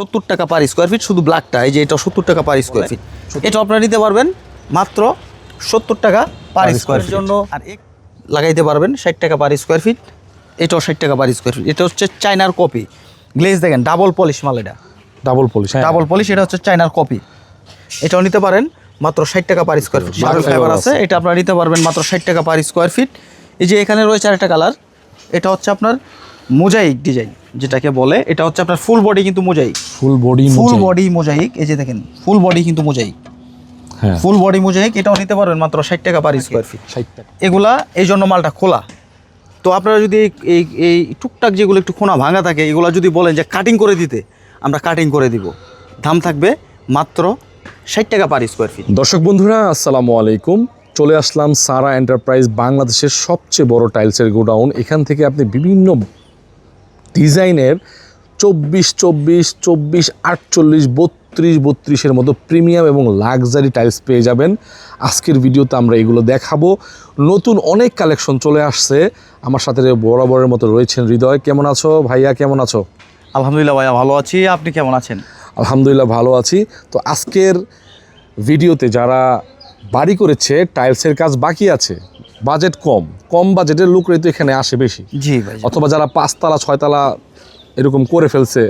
70 টাকা per square fit, শুধু ব্ল্যাকটা, এই যে এটা 70 টাকা পার স্কোয়ার ফিট। এটা আপনারা নিতে পারবেন মাত্র 70 টাকা পার স্কোয়ার ফিট জন্য। আর এক লাগাইতে পারবেন 60 টাকা পার স্কোয়ার ফিট, এটাও 60 টাকা পার স্কোয়ার ফিট। এটা হচ্ছে চায়নার কপি গ্লেজ, দেখেন ডাবল পলিশ মাল, এটা ডাবল পলিশ, ডাবল পলিশ, এটা হচ্ছে চায়নার কপি। এটাও নিতে পারেন মাত্র 60 টাকা per square fit. Double fibre আছে, এটা আপনারা নিতে পারবেন মাত্র 60 টাকা পার স্কোয়ার ফিট। এই যে এখানে রয়েছে আরেকটা কালার, এটা হচ্ছে আপনার মোজাইক ডিজাইন যেটাকে বলে, এটা হচ্ছে আপনার ফুল বডি কিন্তু মোজাইক, ফুল বডি মোজাইক। এই যে দেখেন ফুল বডি কিন্তু মোজাইক, হ্যাঁ ফুল বডি মোজাইক। এটাও নিতে পারবেন মাত্র 60 টাকা পার স্কোয়ার ফিট। 60 টাকা। এগুলা এই জন্য মালটা খোলা। তো আপনারা যদি এই এই টুকটাক যেগুলো একটু খোনা ভাঙা থাকে, এগুলো যদি বলেন যে কাটিং করে দিতে, আমরা কাটিং করে দিব। দাম থাকবে মাত্র 60 টাকা পার স্কোয়ার ফিট। দর্শক বন্ধুরা আসসালামু আলাইকুম, চলে আসলাম সারা এন্টারপ্রাইজ, বাংলাদেশের সবচেয়ে বড় টাইলসের গোডাউন। এখান থেকে আপনি বিভিন্ন ডিজাইনের 24, 24, 24, 48, 32, 32-এর মতো প্রিমিয়াম এবং লাক্সারি টাইলস পেয়ে যাবেন। আজকের ভিডিওতে আমরা এগুলো দেখাবো। নতুন অনেক কালেকশন চলে আসছে। আমার সাথে বরাবরের মতো রয়েছেন হৃদয়। কেমন আছো ভাইয়া, কেমন আছো? আলহামদুলিল্লাহ ভাইয়া ভালো আছি, আপনি কেমন আছেন? আলহামদুলিল্লাহ ভালো আছি। তো আজকের ভিডিওতে যারা বাড়ি করেছে, টাইলসের কাজ বাকি আছে, বাজেট কম বাজেটের লোকরাই তো এখানে আসে বেশি। জি ভাই। অথবা যারা 5 তলা 6 তলা এরকম করে ফেলছে,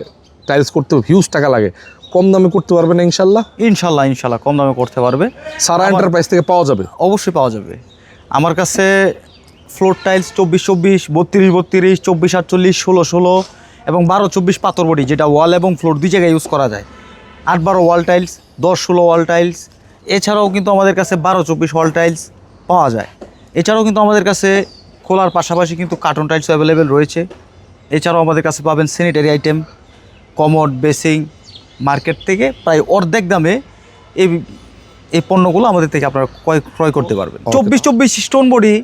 টাইলস করতে হিউজ টাকা লাগে, কম দামে করতে পারবে না ইনশাল্লাহ? ইনশাল্লাহ কম দামে করতে পারবে। সারা এন্টারপ্রাইজ থেকে পাওয়া যাবে? অবশ্যই পাওয়া যাবে। আমার কাছে ফ্লোর টাইলস 24, 24, 32, 32, 24, 48, 16, 16 এবং 12, 24 পাথর বডি, যেটা ওয়াল এবং ফ্লোর দুই জায়গায় ইউজ করা যায়। 8, 12 ওয়াল টাইলস, 10, 16 ওয়াল টাইলস। এছাড়াও কিন্তু আমাদের কাছে 12, 24 ওয়াল টাইলস পাওয়া যায়। এছাড়াও কিন্তু আমাদের কাছে খোলার পাশাপাশি কিন্তু কার্টন টাইলস অ্যাভেলেবেল রয়েছে। এছাড়াও আমাদের কাছে পাবেন sanitary item, commode, basin. Market থেকে প্রায় অর্ধেক দামে এই পণ্যগুলো আমাদের থেকে আপনারা ক্রয় করতে পারবেন। 24, 24 স্টোন বডি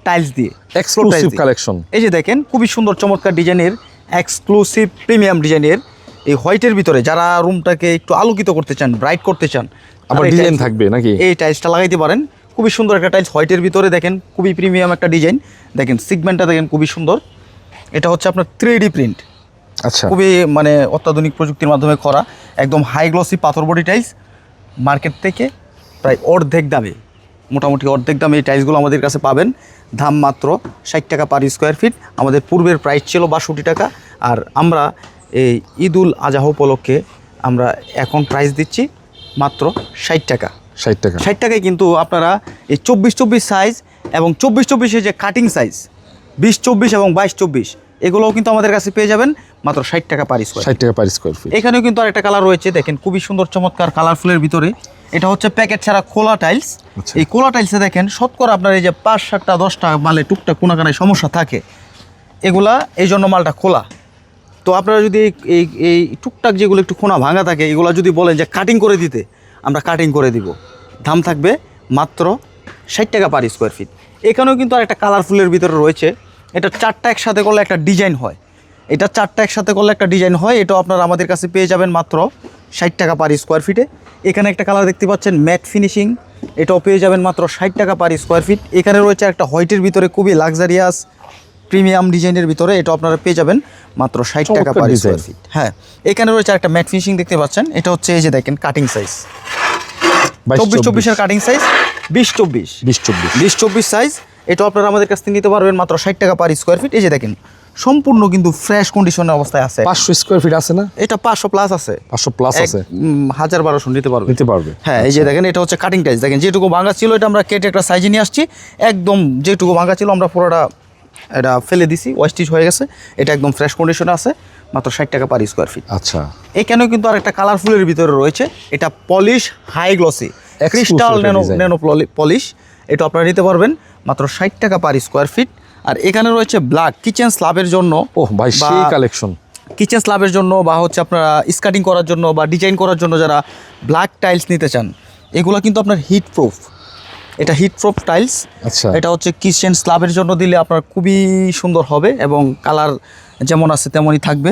টাইলস দিয়ে এক্সক্লুসিভ কালেকশন। এই যে দেখেন খুবই সুন্দর চমৎকার ডিজাইনের এক্সক্লুসিভ প্রিমিয়াম ডিজাইনের এই হোয়াইটের ভিতরে, যারা রুমটাকে একটু আলোকিত করতে চান, ব্রাইট করতে চান, আবার ডিজাইন থাকবে নাকি, এই টাইলসটা লাগাইতে পারেন। খুবই সুন্দর একটা টাইলস হোয়াইটের ভিতরে, দেখেন খুবই প্রিমিয়াম একটা ডিজাইন। দেখেন সিগমেন্টটা দেখেন খুবই সুন্দর। এটা হচ্ছে আপনার 3D প্রিন্ট, আচ্ছা, খুবই মানে অত্যাধুনিক প্রযুক্তির মাধ্যমে করা একদম হাই গ্লসি পাথর বডি টাইলস। মার্কেট থেকে প্রায় অর্ধেক দামে, মোটামুটি অর্ধেক দামে এই টাইলসগুলো আমাদের কাছে পাবেন। দাম মাত্র 60 টাকা পার স্কোয়ার ফিট। আমাদের পূর্বের প্রাইস ছিল 62 টাকা, আর আমরা এই ঈদুল আজহা উপলক্ষে আমরা এখন প্রাইস দিচ্ছি মাত্র 60 টাকা। 60 টাকা। 60 টাকায় কিন্তু আপনারা এই 24, 24 সাইজ এবং 24, 24-এর যে কাটিং সাইজ 20, 24 এবং 22, 24, এগুলোও কিন্তু আমাদের কাছে পেয়ে যাবেন মাত্র 60 টাকা পার স্কোয়ার। 60 টাকা পার স্কোয়ার ফিট। এখানেও কিন্তু আরেকটা কালার রয়েছে, দেখেন খুবই সুন্দর চমৎকার কালারফুলের ভিতরে। এটা হচ্ছে প্যাকেট ছাড়া খোলা টাইলস। এই খোলা টাইলসে দেখেন শতকরা আপনার এই যে 5, 7টা 10টা মালে টুকটাক কোনাকানায় সমস্যা থাকে, এগুলা এই জন্য মালটা খোলা। তো আপনারা যদি এই টুকটাক যেগুলো একটু খোনা ভাঙা থাকে, এগুলো যদি বলেন যে কাটিং করে দিতে, আমরা কাটিং করে দিব। দাম থাকবে মাত্র 60 টাকা পার স্কোয়ার ফিট। এখানেও কিন্তু আরেকটা কালারফুলের ভিতরে রয়েছে, এটা 4টা একসাথে করলে একটা ডিজাইন হয়। এটা 4টা একসাথে করলে একটা ডিজাইন হয়। এটাও আপনারা আমাদের কাছে পেয়ে যাবেন মাত্র 60 টাকা পার স্কোয়ার ফিটে। এখানে একটা কালার দেখতে পাচ্ছেন ম্যাট ফিনিশিং, এটাও পেয়ে যাবেন মাত্র 60 টাকা পার স্কোয়ার ফিট। এখানে রয়েছে একটা হোয়াইটের ভিতরে খুবই লাক্সারিয়াস প্রিমিয়াম ডিজাইনের ভিতরে, এটা আপনারা পেয়ে যাবেন মাত্র 60 টাকা পার স্কোয়ার ফিট। হ্যাঁ, এখানে রয়েছে একটা ম্যাট ফিনিশিং দেখতে পাচ্ছেন, এটা হচ্ছে এই যে দেখেন কাটিং সাইজ 24, 24-এর কাটিং সাইজ 20, 24, 20, 24, 20, 24 সাইজ। এটা আপনারা আমাদের কাছ থেকে নিতে পারবেন মাত্র 60 টাকা পার স্কোয়ার ফিট। এই যে দেখেন সম্পূর্ণ কিন্তু ফ্রেশ কন্ডিশনের অবস্থায় আছে। 500 স্কোয়ার ফিট আছে না? এটা 500 প্লাস আছে, 500 প্লাস আছে, 1000-1200 নিতে পারবে। হ্যাঁ, এই যে দেখেন এটা হচ্ছে কাটিং টাইলস। দেখেন যেটুকু ভাঙা ছিল এটা আমরা কেটে একটা সাইজে নিয়ে আসছি। একদম যেটুকু ভাঙা ছিল আমরা পুরোটা এটা ফেলে দিছি, ওয়াস্টিচ হয়ে গেছে। এটা একদম ফ্রেশ কন্ডিশনে আছে, মাত্র 60 টাকা পার স্কোয়ার ফিট। আচ্ছা, এখানেও কিন্তু আরেকটা কালারফুলের ভিতরে রয়েছে, এটা polish high glossy crystal nano polish. এটা আপনারা নিতে পারবেন মাত্র 60 টাকা পার স্কোয়ার ফিট। আর এখানে রয়েছে ব্ল্যাক কিচেন স্ল্যাবের জন্য, ওহ ভাই সেই কালেকশন, কিচেন স্ল্যাবের জন্য বা হচ্ছে আপনারা স্কাটিং করার জন্য বা ডিজাইন করার জন্য যারা ব্ল্যাক টাইলস নিতে চান, এগুলো কিন্তু আপনার হিট প্রুফ। এটা হিট প্রুফ টাইলস। আচ্ছা, এটা হচ্ছে কিচেন স্ল্যাবের জন্য দিলে আপনার খুবই সুন্দর হবে এবং কালার যেমন আছে তেমনই থাকবে,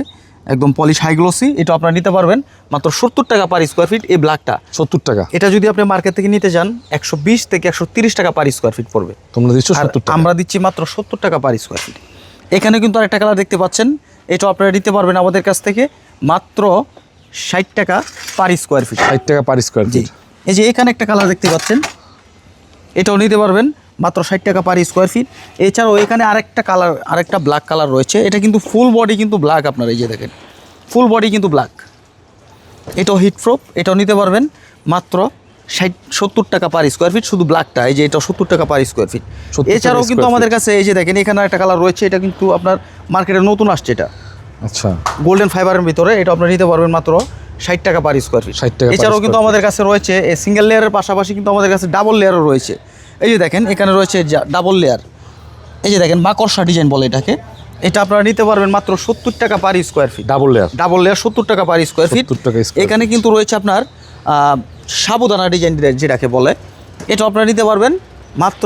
একদম পলিশ হাই গ্লসি। এটা আপনারা নিতে পারবেন মাত্র 70 টাকা পার স্কোয়ার ফিট। এই ব্ল্যাকটা 70 টাকা। এটা যদি আপনি মার্কেট থেকে নিতে যান 120 থেকে 130 টাকা পার স্কোয়ার ফিট পড়বে। তোমরা দিচ্ছ 70 টাকা, আমরা দিচ্ছি মাত্র 70 টাকা পার স্কোয়ার ফিট। এখানে কিন্তু আরেকটা কালার দেখতে পাচ্ছেন, এটা আপনারা নিতে পারবেন আমাদের কাছ থেকে মাত্র 60 টাকা পার স্কোয়ার ফিট। 60 টাকা পার স্কোয়ার জি, ফিট। এই যে এখানে একটা কালার দেখতে পাচ্ছেন, এটাও নিতে পারবেন মাত্র 60 টাকা পার স্কোয়ার ফিট। এছাড়াও এখানে আরেকটা ব্ল্যাক কালার রয়েছে, এটা কিন্তু ফুল বডি কিন্তু ব্ল্যাক, আপনারা এই যে দেখেন ফুল বডি কিন্তু ব্ল্যাক, এটাও হিট প্রুফ, এটাও নিতে পারবেন মাত্র 70 টাকা পার স্কোয়ার ফিট। শুধু ব্ল্যাকটা, এই যে এটা 70 টাকা পার স্কোয়ার ফিট। 70 টাকা এছাড়াও কিন্তু square আমাদের feet। কাছে এই যে দেখেন এখানে একটা কালার রয়েছে, এটা কিন্তু আপনার মার্কেটে নতুন আসছে, এটা আচ্ছা, গোল্ডেন ফাইবারের ভিতরে, এটা আপনারা নিতে পারবেন মাত্র 60 টাকা পার স্কোয়ার ফিট। 60 টাকা per এছাড়াও কিন্তু square আমাদের কাছে রয়েছে এই সিঙ্গেল লেয়ারের পাশাপাশি কিন্তু আমাদের কাছে ডাবল লেয়ারও রয়েছে। এই যে দেখেন এখানে রয়েছে ডাবল লেয়ার, এই যে দেখেন মাকড়সা ডিজাইন বলে এটাকে, এটা আপনারা নিতে পারবেন মাত্র 70 টাকা per square fit. Double layer, double layer 70 টাকা পার স্কোয়ার ফিট। 70 টাকা square এখানে কিন্তু রয়েছে আপনার সাবুদানা ডিজাইন যেটাকে বলে, এটা আপনারা নিতে পারবেন মাত্র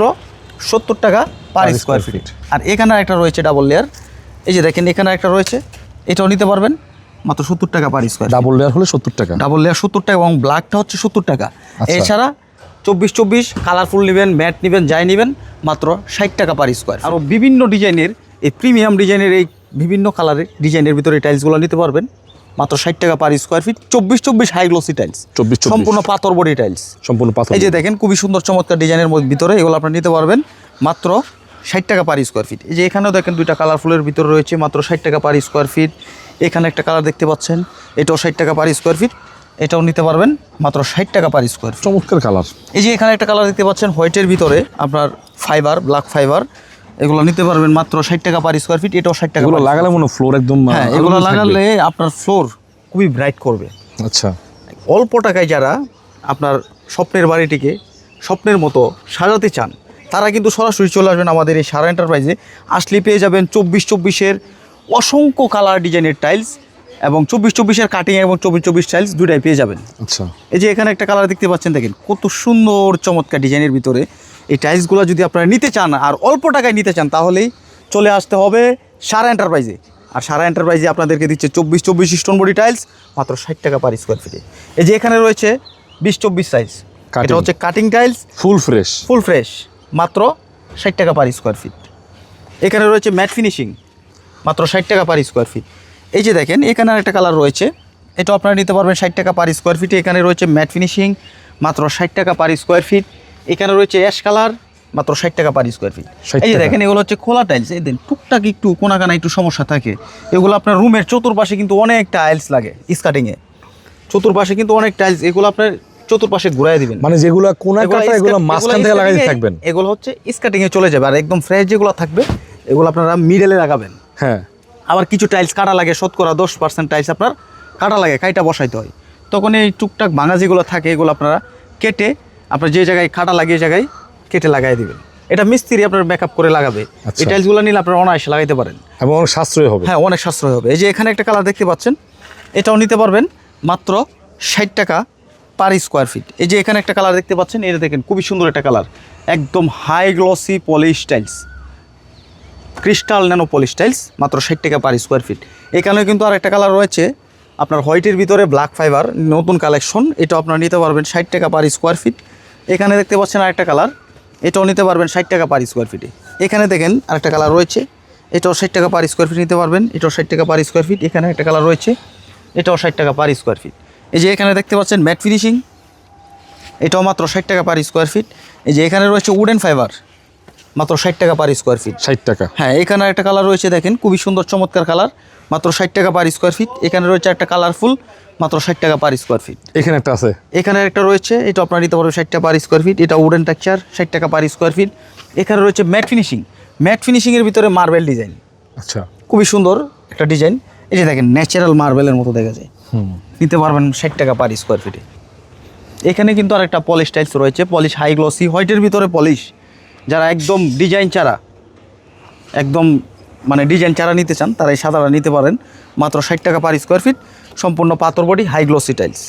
70 টাকা per Per square square feet. feet। আর এখানে একটা রয়েছে ডাবল লেয়ার, এই যে দেখেন এখানে একটা রয়েছে, এটাও নিতে পারবেন মাত্র 70 টাকা পার স্কোয়ার। ডাবল লেয়ার হলে 70 টাকা। ডাবল লেয়ার 70 টাকা এবং ব্ল্যাকটা হচ্ছে 70 টাকা। আচ্ছা। এছাড়া 24 কালারফুল নেবেন, ম্যাট নেবেন, যাই নেবেন মাত্র 60 টাকা পার স্কোয়ার। আরও বিভিন্ন ডিজাইনের এই প্রিমিয়াম ডিজাইনের এই বিভিন্ন কালারের ডিজাইনের ভিতরে টাইলসগুলো নিতে পারবেন মাত্র 60 টাকা per square feet. 24 high glossy tiles, 24 সম্পূর্ণ পাথর বডি টাইলস, সম্পূর্ণ পাথর। এই যে দেখেন খুবই সুন্দর চমৎকার ডিজাইনের ভিতরে এগুলো আপনারা নিতে পারবেন মাত্র 60 টাকা পার স্কোয়ার ফিট। এই যে এখানেও দেখেন দুইটা কালারফুলের ভিতরে রয়েছে মাত্র 60 টাকা পার স্কোয়ার ফিট। এখানে একটা কালার দেখতে পাচ্ছেন, এটাও 60 টাকা পার স্কোয়ার ফিট, এটাও নিতে পারবেন মাত্র 60 টাকা পার স্কোয়ার ফিট। চমৎকার কালার। এই যে এখানে একটা কালার দেখতে পাচ্ছেন হোয়াইটের ভিতরে আপনার ফাইবার, ব্ল্যাক ফাইবার, এগুলো নিতে পারবেন মাত্র 60 টাকা পার স্কোয়ার ফিট, এটাও 60 টাকা। এগুলো লাগালে মনে ফ্লোর একদম, হ্যাঁ, এগুলো লাগালে আপনার ফ্লোর খুবই ব্রাইট করবে। আচ্ছা, অল্প টাকায় যারা আপনার স্বপ্নের বাড়িটিকে স্বপ্নের মতো সাজাতে চান, তারা কিন্তু সরাসরি চলে আসবেন আমাদের এই সারা এন্টারপ্রাইজে। আসলে পেয়ে যাবেন 24 অসংখ্য কালার ডিজাইনের টাইলস এবং 24 কাটিং এবং 24 টাইলস দুটাই পেয়ে যাবেন। আচ্ছা, এই যে এখানে একটা কালার দেখতে পাচ্ছেন, দেখেন কত সুন্দর চমৎকার ডিজাইনের ভিতরে এই টাইলসগুলো যদি আপনারা নিতে চান আর অল্প টাকায় নিতে চান, তাহলেই চলে আসতে হবে সারা এন্টারপ্রাইজে। আর সারা এন্টারপ্রাইজে আপনাদেরকে দিচ্ছে 24 স্টোন বডি টাইলস মাত্র 60 টাকা পার স্কোয়ার ফিটে। এই যে এখানে রয়েছে 20-24 সাইজ, Cutting। এটা হচ্ছে cutting tiles, full fresh. Full fresh, মাত্র 60 টাকা পার স্কোয়ার ফিট। এখানে রয়েছে ম্যাট ফিনিশিং, মাত্র 60 টাকা পার স্কোয়ার ফিট। এই যে দেখেন এখানে একটা কালার রয়েছে, এটা আপনারা নিতে পারবেন 60 টাকা পার স্কোয়ার ফিটে। এখানে রয়েছে ম্যাট ফিনিশিং, মাত্র 60 টাকা পার স্কোয়ার ফিট। এখানে রয়েছে অ্যাশ কালার, মাত্র 60 টাকা পার স্কোয়ার ফিট। 60 এই যে টাকা। দেখেন এগুলো হচ্ছে খোলা টাইলস, এই দেন টুকটাক একটু কোনাকানা একটু সমস্যা থাকে, এগুলো আপনার রুমের চতুর্পাশে কিন্তু অনেক টাইলস লাগে স্কাটিংয়ে, চতুর্পাশে কিন্তু অনেক টাইলস, এগুলো আপনার চতুর্পাশে ঘুরাই দিবেন। মানে যেগুলো কোনা কাটা এগুলো মাঝখান থেকে লাগাইতে থাকবেন, এগুলো হচ্ছে স্কাটিংয়ে চলে যাবে। আর একদম ফ্রেশ যেগুলো থাকবে এগুলো আপনারা মিডলে লাগাবেন। হ্যাঁ। আবার কিছু টাইলস কাটা লাগে, শতকরা 10% টাইলস আপনার কাটা লাগে, কাইটা বসাইতে হয়। তখন এই টুকটাক ভাঙা যেগুলো থাকে এগুলো আপনারা কেটে আপনার যে জায়গায় কাটা লাগে এই জায়গায় কেটে লাগাই দিবেন। এটা মিস্ত্রি আপনার ব্যাকআপ করে লাগাবে। আচ্ছা। এই টাইলসগুলো নিলে আপনারা অনায়াসে লাগাইতে পারেন এবং অনেক সাশ্রয় হবে। হ্যাঁ, অনেক সাশ্রয় হবে। এই যে এখানে একটা কালার দেখতে পাচ্ছেন, এটাও নিতে পারবেন মাত্র 60 টাকা পার স্কোয়ার ফিট। এই যে এখানে একটা কালার দেখতে পাচ্ছেন, এটা দেখেন খুবই সুন্দর একটা কালার, একদম high glossy polish tiles, crystal nano polish tiles, মাত্র 60 টাকা পার স্কোয়ার ফিট। এখানেও কিন্তু আর একটা কালার রয়েছে আপনার হোয়াইটের ভিতরে ব্ল্যাক ফাইবার, নতুন কালেকশন, এটাও আপনারা নিতে পারবেন 60 টাকা পার স্কোয়ার ফিট। এখানে দেখতে পাচ্ছেন আরেকটা কালার, এটাও নিতে পারবেন 60 টাকা পার স্কোয়ার ফিটে। এখানে দেখেন আরেকটা কালার রয়েছে, এটাও 60 টাকা পার স্কোয়ার ফিট নিতে পারবেন, এটাও 60 টাকা পার স্কোয়ার ফিট। এখানে একটা কালার রয়েছে, এটাও 60 টাকা পার স্কোয়ার ফিট। এই যে এখানে দেখতে পাচ্ছেন ম্যাট ফিনিশিং, এটাও মাত্র 60 টাকা পার স্কোয়ার ফিট। এই যে এখানে রয়েছে উডেন ফাইবার, মাত্র 60 টাকা পার স্কোয়ার ফিট। 60 টাকা। হ্যাঁ, এখানে একটা কালার রয়েছে দেখেন খুবই সুন্দর চমৎকার কালার, মাত্র 60 টাকা পার স্কোয়ার ফিট। এখানে রয়েছে একটা কালারফুল, মাত্র 60 টাকা পার স্কোয়ার ফিট। এখানে একটা আছে, এখানে একটা রয়েছে, এটা আপনারা নিতে পারবেন 60 টাকা পার স্কোয়ার ফিট। এটা উডেন টেক্সচার, 60 টাকা পার স্কোয়ার ফিট। এখানে রয়েছে ম্যাট ফিনিশিং, ম্যাট ফিনিশিংয়ের ভিতরে মার্বেল ডিজাইন, আচ্ছা, খুবই সুন্দর একটা ডিজাইন। এই যে দেখেন ন্যাচারাল মার্বেলের মতো দেখা যায়, নিতে পারবেন 60 টাকা পার স্কোয়ার ফিটে। এখানে কিন্তু আরেকটা পলিশ টাইলস রয়েছে, পলিশ হাই গ্লসি হোয়াইটের ভিতরে পলিশ, যারা একদম ডিজাইন ছাড়া, একদম মানে ডিজাইন ছাড়া নিতে চান তারা এই সাদাটা নিতে পারেন মাত্র 60 টাকা পার স্কোয়ার ফিট, সম্পূর্ণ পাথর বডি হাই গ্লসি টাইলস।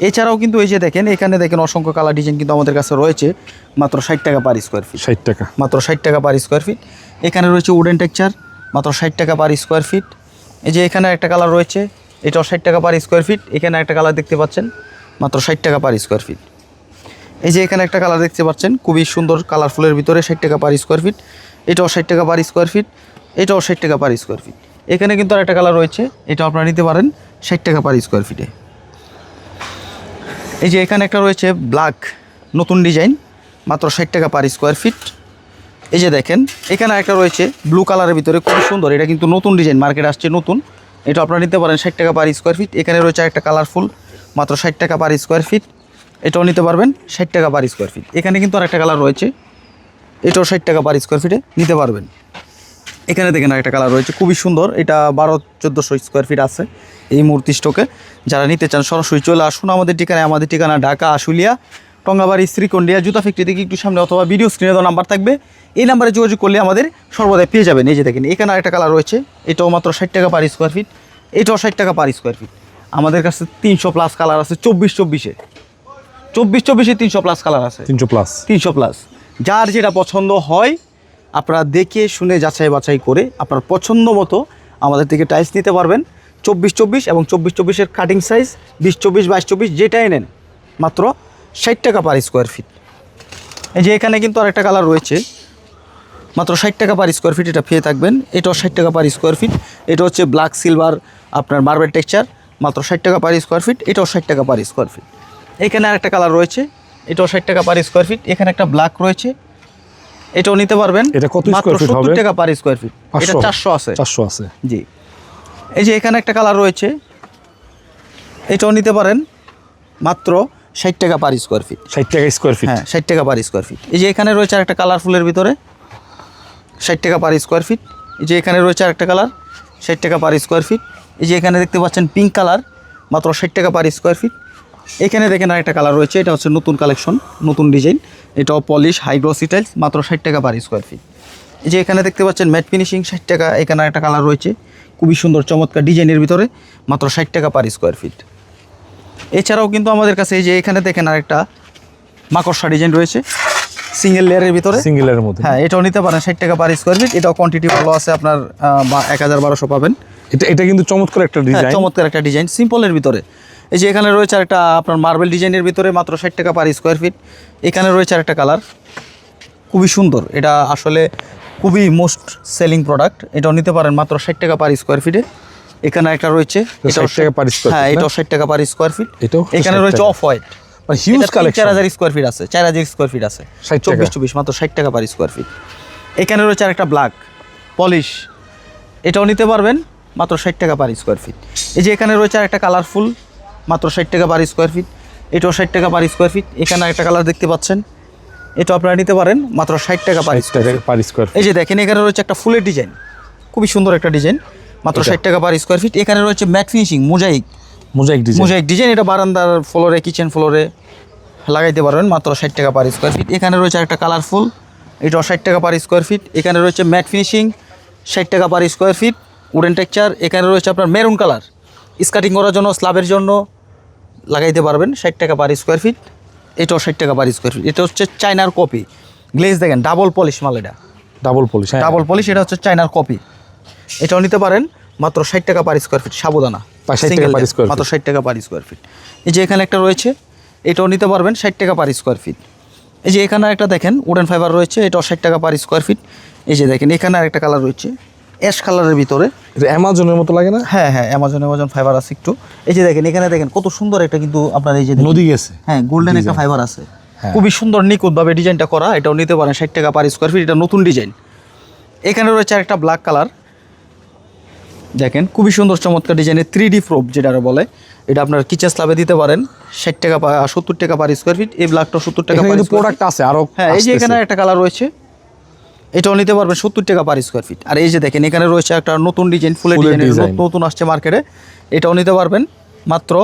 এছাড়াও কিন্তু এই যে দেখেন এখানে দেখেন অসংখ্য কালার ডিজাইন কিন্তু আমাদের কাছে রয়েছে মাত্র 60 টাকা পার স্কোয়ার ফিট। 60 টাকা, মাত্র 60 টাকা পার স্কোয়ার ফিট। এখানে রয়েছে উডেন টেক্সচার, মাত্র 60 টাকা পার স্কোয়ার ফিট। এই যে এখানে একটা কালার রয়েছে, এটাও 60 টাকা পার স্কোয়ার ফিট। এখানে একটা কালার দেখতে পাচ্ছেন, মাত্র 60 টাকা পার স্কোয়ার ফিট। এই যে এখানে একটা কালার দেখতে পাচ্ছেন খুবই সুন্দর কালারফুলের ভিতরে, 60 টাকা পার স্কোয়ার ফিট। এটাও 60 টাকা পার স্কোয়ার ফিট, এটাও 60 টাকা পার স্কোয়ার ফিট। এখানে কিন্তু আর একটা কালার রয়েছে, এটাও আপনারা নিতে পারেন 60 টাকা পার স্কোয়ার ফিটে। এই যে এখানে একটা রয়েছে ব্ল্যাক নতুন ডিজাইন, মাত্র 60 টাকা পার স্কোয়ার ফিট। এই যে দেখেন এখানে একটা রয়েছে ব্লু কালারের ভিতরে, খুব সুন্দর, এটা কিন্তু নতুন ডিজাইন, মার্কেট আসছে নতুন, এটা আপনারা নিতে পারেন 60 টাকা পার স্কোয়ার ফিট। এখানে রয়েছে একটা কালারফুল, মাত্র 60 টাকা পার স্কোয়ার ফিট, এটাও নিতে পারবেন 60 টাকা পার স্কোয়ার ফিট। এখানে কিন্তু আর একটা কালার রয়েছে, এটাও 60 টাকা পার স্কোয়ার ফিটে নিতে পারবেন। এখানে দেখেন একটা কালার রয়েছে খুবই সুন্দর, এটা 1200-1400 স্কোয়ার ফিট আছে এই মুহূর্তে স্টকে। যারা নিতে চান সরাসরি চলে আসুন আমাদের ঠিকানা ঢাকা আশুলিয়া টঙ্গাবাড়ি শ্রীকন্ডিয়া জুতা ফ্যাক্টরি থেকে একটু সামনে, অথবা ভিডিও স্ক্রিনে দেওয়া নাম্বার থাকবে, এই নাম্বারে যোগাযোগ করলে আমাদের সর্বদাই পেয়ে যাবেন। এই যে দেখেন এখানে আরেকটা কালার রয়েছে, এটাও মাত্র 60 টাকা পার স্কোয়ার ফিট, এটাও 60 টাকা পার স্কোয়ার ফিট। আমাদের কাছে 300+ কালার আছে, 24-24-এ 300+ কালার আছে, 300+। যার যেটা পছন্দ হয় আপনারা দেখে শুনে যাচাই বাছাই করে আপনার পছন্দ মতো আমাদের থেকে টাইলস নিতে পারবেন। 24-24 এবং 24-24-এর কাটিং সাইজ, 20-24, 22-24 যেটাই নেন মাত্র 60 টাকা পার স্কোয়ার ফিট। এই যে এখানে কিন্তু আরেকটা কালার রয়েছে, মাত্র 60 টাকা পার স্কোয়ার ফিট, এটা পেয়ে থাকবেন। এটাও 60 টাকা পার স্কোয়ার ফিট, এটা হচ্ছে ব্ল্যাক সিলভার আপনার মার্বেল টেক্সচার, মাত্র 60 টাকা পার স্কোয়ার ফিট, এটাও 60 টাকা পার স্কোয়ার ফিট। এখানে আরেকটা কালার রয়েছে, এটাও 60 টাকা পার স্কোয়ার ফিট। এখানে একটা ব্ল্যাক রয়েছে, এটাও নিতে পারবেন। এটা কত মাত্র স্কোয়ার ফিট হবে? 70 টাকা পার স্কোয়ার ফিট, এটা 400 আছে। 400 আছে, জি। এই যে এখানে একটা কালার রয়েছে, এটাও নিতে পারেন মাত্র 60 টাকা পার স্কোয়ার ফিট। 60 টাকা স্কোয়ার ফিট, হ্যাঁ 60 টাকা পার স্কোয়ার ফিট। এই যে এখানে রয়েছে আরেকটা কালারফুলের ভিতরে 60 টাকা পার স্কোয়ার ফিট। এই যে এখানে রয়েছে আরেকটা কালার 60 টাকা পার স্কোয়ার ফিট। এই যে এখানে দেখতে পাচ্ছেন পিঙ্ক কালার, মাত্র 60 টাকা পার স্কোয়ার ফিট। এখানে দেখেন আরেকটা কালার রয়েছে, এটা হচ্ছে নতুন কালেকশন, নতুন ডিজাইন, এটাও পলিশ হাই গ্লসি টাইলস, মাত্র 60 টাকা পার স্কোয়ার ফিট। এই যে এখানে দেখতে পাচ্ছেন ম্যাট ফিনিশিং 60 টাকা। এখানে একটা কালার রয়েছে খুবই সুন্দর চমৎকার ডিজাইনের ভিতরে, মাত্র 60 টাকা পার স্কোয়ার ফিট। এছাড়াও কিন্তু আমাদের কাছে এই যে এখানে দেখেন আরেকটা মাকড়সা ডিজাইন রয়েছে সিঙ্গেল লেয়ারের ভিতরে, সিঙ্গেলের মধ্যে, হ্যাঁ এটাও নিতে পারেন 60 টাকা পার স্কোয়ার ফিট। এটাও কোয়ান্টিটি ভালো আছে, আপনার 1000-1200 পাবেন। এটা কিন্তু চমৎকার একটা ডিজাইন, চমৎকার একটা ডিজাইন সিম্পলের ভিতরে। এই যে এখানে রয়েছে আরেকটা আপনার মার্বেল ডিজাইনের ভিতরে, মাত্র 60 টাকা পার স্কোয়ার ফিট। এখানে রয়েছে আরেকটা কালার খুবই সুন্দর, এটা আসলে খুবই মোস্ট সেলিং প্রোডাক্ট, এটাও নিতে পারেন মাত্র 60 টাকা পার স্কোয়ার ফিটে। এখানে একটা রয়েছে, এটাও 60 টাকা পার স্কোয়ার হ্যাঁ ফিট, এটাও 60 টাকা পার স্কোয়ার ফিট। এটাও এখানে রয়েছে অফ হোয়াইট, মানে হিউজ কালেকশন, 4000 স্কোয়ার ফিট আছে, 4000 স্কোয়ার ফিট আছে, 24-24 মাত্র 60 টাকা পার স্কোয়ার ফিট। এখানে রয়েছে আরেকটা ব্ল্যাক পলিশ, এটাও নিতে পারবেন মাত্র 60 টাকা পার স্কোয়ার ফিট। এই যে এখানে রয়েছে আরেকটা কালারফুল, মাত্র 60 টাকা পার স্কোয়ার ফিট, এটাও 60 টাকা পার স্কোয়ার ফিট। এখানে একটা কালার দেখতে পাচ্ছেন, এটা আপনারা নিতে পারেন মাত্র 60 টাকা পার স্কোয়ার ফিট। এই যে দেখেন এখানে রয়েছে একটা ফুলের ডিজাইন, খুবই সুন্দর একটা ডিজাইন, মাত্র 60 টাকা পার স্কোয়ার ফিট। এখানে রয়েছে ম্যাট ফিনিশিং মোজাইক ডিজাইন, এটা বারান্দার ফ্লোরে, কিচেন ফ্লোরে লাগাইতে পারবেন, মাত্র 60 টাকা পার স্কোয়ার ফিট। এখানে রয়েছে একটা কালারফুল, এটাও 60 টাকা পার স্কোয়ার ফিট। এখানে রয়েছে ম্যাট ফিনিশিং 60 টাকা per square fit, wooden texture. এখানে রয়েছে আপনার মেরুন কালার, স্কার্টিং করার জন্য, স্ল্যাবের জন্য লাগাইতে পারবেন, 60 টাকা পার স্কোয়ার ফিট। এটাও 60 টাকা পার স্কোয়ার ফিট। এটা হচ্ছে চায়নার কপি গ্লেজ, দেখেন ডাবল পলিশ মাল, এটা ডাবল পলিশ, এটা হচ্ছে চায়নার কপি, এটাও নিতে পারেন মাত্র 60 টাকা পার স্কোয়ার ফিট। সাবুদানা মাত্র 60 টাকা পার স্কোয়ার ফিট। এই যে এখানে একটা রয়েছে, এটাও নিতে পারবেন 60 টাকা পার স্কোয়ার ফিট। এই যে এখানে একটা দেখেন উডেন ফাইবার রয়েছে, এটাও 60 টাকা পার স্কোয়ার ফিট। এই যে দেখেন এখানে আরেকটা কালার রয়েছে অ্যাশ কালারের ভিতরে, এটা অ্যামাজনের মতো লাগে না? হ্যাঁ অ্যামাজন ফাইবার আছে একটু। এই যে দেখেন এখানে দেখেন কত সুন্দর একটা কিন্তু আপনার এই যে নদী গেছে, হ্যাঁ গোল্ডেন একটা ফাইবার আছে, খুবই সুন্দর নিখুঁতভাবে ডিজাইনটা করা, এটাও নিতে পারেন 60 টাকা পার স্কোয়ার ফিট। এটা নতুন ডিজাইন। এখানে রয়েছে একটা ব্ল্যাক কালার, দেখেন খুবই সুন্দর চমৎকার ডিজাইনের 3D প্রোপ যেটা বলে, এটা আপনার কিচেন স্ল্যাবে দিতে পারেন 60 টাকা 70 টাকা পার স্কোয়ার ফিট। এই ব্ল্যাকটাও 70 টাকা পার প্রোডাক্ট আছে আরো, হ্যাঁ এই যে এখানে একটা কালার রয়েছে, এটাও নিতে পারবেন 70 টাকা পার স্কোয়ার ফিট। আর এই যে দেখেন এখানে রয়েছে একটা নতুন ডিজাইন, ফুলের ডিজাইন, নতুন আসছে মার্কেটে, এটাও নিতে পারবেন মাত্র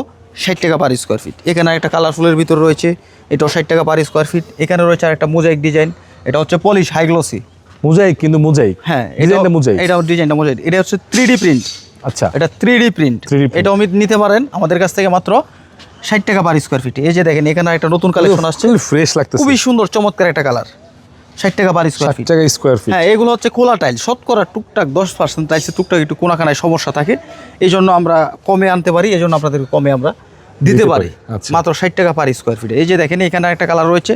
60 টাকা পার স্কোয়ার ফিট। এখানে একটা কালারফুলের ভিতর রয়েছে, এটাও 60 টাকা পার স্কোয়ার ফিট। এখানে রয়েছে আরেকটা মোজাইক ডিজাইন, এটা হচ্ছে পলিশ হাই গ্লসি মোজাইক, হ্যাঁ এটাও ডিজাইনটা মোজাইক, এটা হচ্ছে 3D প্রিন্ট। আচ্ছা, এটা 3D প্রিন্ট, এটাও নিতে পারেন আমাদের কাছ থেকে মাত্র 60 টাকা পার স্কোয়ার ফিট। এই যে দেখেন এখানে একটা নতুন কালেকশন আসছে, ফ্রেশ লাগতেছে, খুবই সুন্দর চমৎকার একটা কালার, 60 টাকা পার স্কোয়ার ফিট। হ্যাঁ এগুলো হচ্ছে খোলা টাইল, শতকরা টুকটাক 10% টাইলসে টুকটাক একটু কোনাখানায় সমস্যা থাকে, এই জন্য আমরা কমে আনতে পারি, এই জন্য আপনাদেরকে কমে আমরা দিতে পারি, মাত্র 60 টাকা পার স্কোয়ার ফিট। এই যে দেখেন এখানে একটা কালার রয়েছে,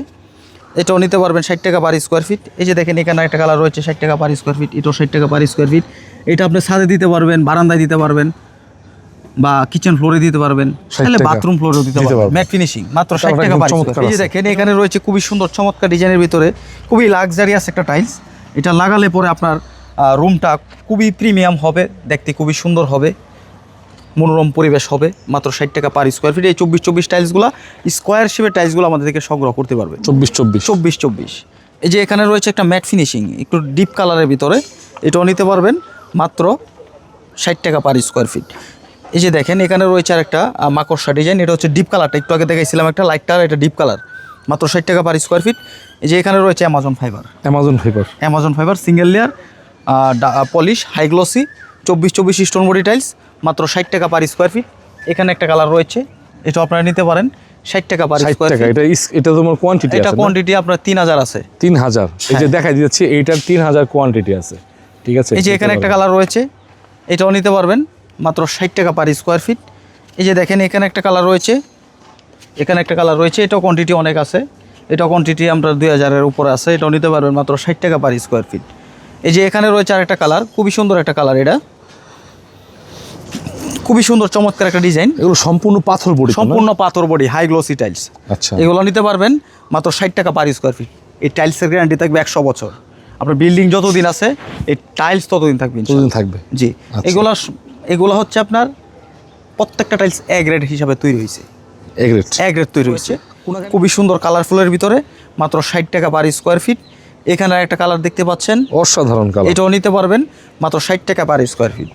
এটাও নিতে পারবেন 60 টাকা পার স্কোয়ার ফিট। এই যে দেখেন এখানে একটা কালার রয়েছে 60 টাকা পার স্কোয়ার ফিট, এটাও 60 টাকা পার স্কোয়ার ফিট। এটা আপনি ছাদে দিতে পারবেন, বারান্দায় দিতে পারবেন, বা কিচেন ফ্লোরে দিতে পারবেন, 60 তাহলে টাকা। বাথরুম ফ্লোরেও দিতে দিতে পারবেন। পারবেন। ম্যাট ফিনিশিং মাত্র 60 তারপরে টাকা একদম পার স্কয়ার চমৎকার ফিট। এই যে আছে। দেখেন এখানে রয়েছে খুবই সুন্দর চমৎকার ডিজাইনের ভিতরে খুবই লাক্সারিয়াস একটা টাইলস। এটা লাগালে পরে আপনার রুমটা খুবই প্রিমিয়াম হবে, দেখতে খুবই সুন্দর হবে, মনোরম পরিবেশ হবে। মাত্র 60 টাকা পার স্কোয়ার ফিট। এই 24 টাইলসগুলো স্কোয়ার শেপের টাইলসগুলো আমাদের থেকে সংগ্রহ করতে পারবে। 24 এই যে এখানে রয়েছে একটা ম্যাট ফিনিশিং একটু ডিপ কালারের ভিতরে, এটাও নিতে পারবেন মাত্র 60 টাকা পার স্কোয়ার ফিট। এই যে দেখেন এখানে রয়েছে আরেকটা মাকড়সা ডিজাইন, এটা হচ্ছে ডিপ কালারটা, একটু আগে দেখাইছিলাম একটা লাইট কালার, এটা ডিপ কালার, মাত্র 60 টাকা পার স্কোয়ার ফিট। এই যে এখানে রয়েছে Amazon fibre single layer polish high glossy 24 stone body tiles, মাত্র 60 টাকা পার স্কোয়ার ফিট। এখানে একটা কালার রয়েছে, এটা আপনারা নিতে পারেন 60 টাকা পার স্কোয়ার ফিট। এটা তোমার কোয়ান্টিটি এটা আছে, কোয়ান্টিটি আপনার 3000 আছে। 3000। এই যে দেখাই দিচ্ছি এইটার 3000 কোয়ান্টিটি আছে, ঠিক আছে। এই যে এখানে একটা কালার রয়েছে, এটাও নিতে পারবেন মাত্র 60 টাকা পার স্কোয়ার ফিট। এই যে দেখেন এখানে একটা কালার রয়েছে, এটাও কোয়ান্টিটি অনেক আছে, এটাও কোয়ান্টিটি আমরা 2000-এর উপরে আছে, এটাও নিতে পারবেন মাত্র 60 টাকা পার স্কোয়ার ফিট। এই যে এখানে রয়েছে আরেকটা কালার, খুবই সুন্দর একটা কালার, এটা খুবই সুন্দর চমৎকার একটা ডিজাইন, এগুলো সম্পূর্ণ পাথর বডি, সম্পূর্ণ পাথর বডি হাই গ্লসি টাইলস। আচ্ছা, এগুলো নিতে পারবেন মাত্র 60 টাকা পার স্কোয়ার ফিট। এই টাইলসের গ্যারান্টি থাকবে 100 বছর। আপনার বিল্ডিং যতদিন আছে এই টাইলস ততদিন থাকবে কতদিন থাকবে? জি। আচ্ছা। এগুলো হচ্ছে আপনার প্রত্যেকটা টাইলস এ গ্রেড হিসাবে তৈরি হয়েছে, এ গ্রেড তৈরি হয়েছে, খুবই সুন্দর কালারফুলের ভিতরে, মাত্র 60 টাকা পার স্কোয়ার ফিট। এখানে একটা কালার দেখতে পাচ্ছেন, অসাধারণ কালার, এটাও নিতে পারবেন মাত্র 60 টাকা পার স্কোয়ার ফিট।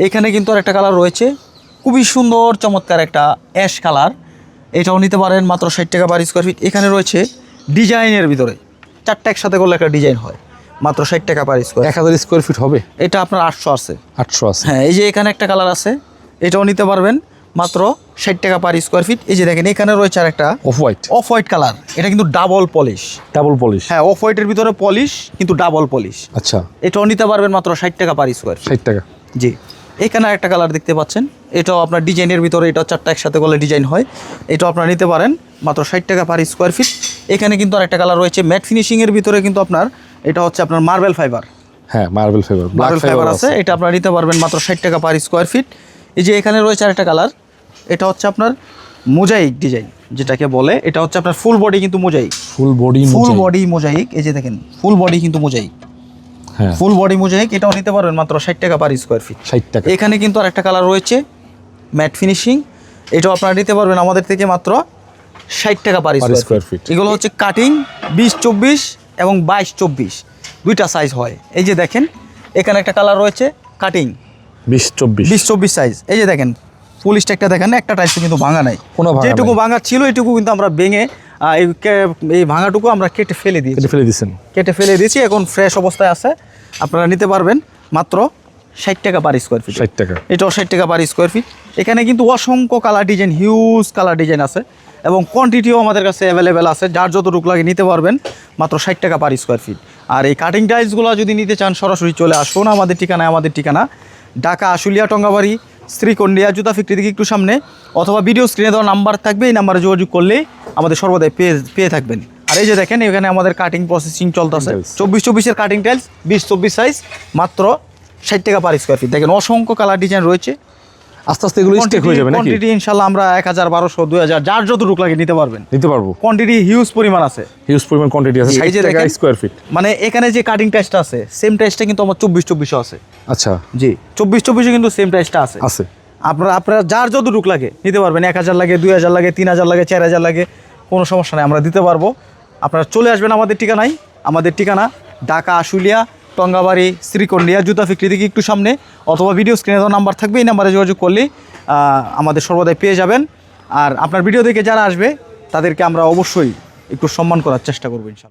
এখানে কিন্তু আরেকটা কালার রয়েছে, খুবই সুন্দর চমৎকার একটা অ্যাশ কালার, এটাও নিতে পারেন মাত্র 60 টাকা পার স্কোয়ার ফিট। এখানে রয়েছে ডিজাইনের ভিতরে 4টা একসাথে করলে একটা ডিজাইন হয়, মাত্র 60 টাকা পার স্কোয়ার। 1000 স্কোয়ার ফিট হবে, এটা আপনার 800 আছে। 800 আছে। হ্যাঁ, এই যে এখানে একটা কালার আছে, এটাও নিতে পারবেন মাত্র 60 টাকা পার স্কোয়ার ফিট। এই যে দেখেন এখানে রয়েছে আরেকটা অফ হোয়াইট কালার, এটা কিন্তু ডাবল পলিশ। হ্যাঁ, অফ হোয়াইটের ভিতরে পলিশ কিন্তু ডাবল পলিশ। আচ্ছা, এটাও নিতে পারবেন মাত্র 60 টাকা পার স্কোয়ার ফিট। 60 টাকা। জি। এখানে একটা কালার দেখতে পাচ্ছেন, এটাও আপনার ডিজাইনের ভিতরে, এটাও 4টা একসাথে করলে ডিজাইন হয়, এটাও আপনারা নিতে পারেন মাত্র 60 টাকা পার স্কোয়ার ফিট। এখানে কিন্তু আরেকটা কালার রয়েছে ম্যাট ফিনিশিংয়ের ভিতরে, কিন্তু আপনার এটা হচ্ছে আপনার মার্বেল ফাইবার, হ্যাঁ মার্বেল ফাইবার আছে, এটা আপনারা নিতে পারবেন মাত্র 60 টাকা পার স্কোয়ার ফিট। এই যে এখানে রয়েছে আরেকটা কালার, এটা হচ্ছে আপনার মোজাইক ডিজাইন যেটাকে বলে, এটা হচ্ছে আপনার ফুল বডি কিন্তু মোজাইক, ফুল বডি মোজাইক। এই যে দেখেন ফুল বডি কিন্তু মোজাইক, হ্যাঁ ফুল বডি মোজাইক, এটাও নিতে পারবেন মাত্র 60 টাকা পার স্কোয়ার ফিট। 60 টাকা। এখানে কিন্তু আরেকটা কালার রয়েছে ম্যাট ফিনিশিং, এটাও আপনারা নিতে পারবেন আমাদের থেকে মাত্র 60 টাকা পার স্কোয়ার ফিট। এগুলো হচ্ছে কাটিং 20-24 এবং 22-24 দুইটা সাইজ হয়। এই যে দেখেন এখানে একটা কালার রয়েছে কাটিং 20-24 সাইজ। এই যে দেখেন ফুল স্ট্যাকটা দেখেন, একটা টাইলস কিন্তু ভাঙা নাই, যেটুকু ভাঙা ছিল এটুকু কিন্তু আমরা ভেঙে এই ভাঙাটুকু আমরা কেটে ফেলে দিয়েছি, এখন ফ্রেশ অবস্থায় আছে। আপনারা নিতে পারবেন মাত্র 60 টাকা পার স্কোয়ার ফিট। 60 টাকা। এটাও 60 টাকা পার স্কোয়ার ফিট। এখানে কিন্তু অসংখ্য colour design, huge colour design আছে এবং কোয়ান্টিটিও আমাদের কাছে অ্যাভেলেবেল আছে, যার যতটুকু লাগে নিতে পারবেন মাত্র 60 টাকা পার স্কোয়ার ফিট। আর এই কাটিং টাইলসগুলো যদি নিতে চান সরাসরি চলে আসুন আমাদের ঠিকানা ঢাকা আশুলিয়া টঙ্গাবাড়ি শ্রীকন্ডিয়া জুতা ফ্যাক্টরি থেকে একটু সামনে, অথবা ভিডিও স্ক্রিনে দেওয়া নাম্বার থাকবে, এই নাম্বারে যোগাযোগ করলেই আমাদের সর্বদাই পেয়ে থাকবেন। আর এই যে দেখেন এখানে আমাদের কাটিং প্রসেসিং চলতেছে, 24-24-এর কাটিং টাইলস 20-24 সাইজ, মাত্র 60 টাকা পার স্কোয়ার ফিট। দেখেন অসংখ্য কালার ডিজাইন রয়েছে, আস্তে আস্তে এগুলো স্টেক হয়ে যাবে নাকি? কোয়ান্টিটি ইনশাআল্লাহ আমরা 1000, 1200, 2000 যার যতটুকু লাগে নিতে পারবো। কোয়ান্টিটি হিউজ পরিমাণ কোয়ান্টিটি আছে, 60 টাকা স্কোয়ার ফিট। মানে এখানে যে কাটিং টাইলসটা আছে সেম টাইলসটা কিন্তু আমার 24-24 আছে। আচ্ছা, জি, 24-24 কিন্তু সেম টাইলসটা আছে। আপনারা যার যতটুকু লাগে নিতে পারবেন, 1000 লাগে, 2000 লাগে, 3000 লাগে, 4000 লাগে, কোনো সমস্যা নেই, আমরা দিতে পারবো। আপনারা চলে আসবেন আমাদের ঠিকানা ঢাকা আশুলিয়া টঙ্গাবাড়ি শ্রীকন্ডিয়া জুতা ফ্যাক্টরি থেকে একটু সামনে, অথবা ভিডিও স্ক্রিনে দেওয়া নাম্বার থাকবে, এই নাম্বারে যোগাযোগ করলেই আমাদের সর্বদাই পেয়ে যাবেন। আর আপনার ভিডিও দেখে যারা আসবে তাদেরকে আমরা অবশ্যই একটু সম্মান করার চেষ্টা করবো ইনশাআল্লাহ।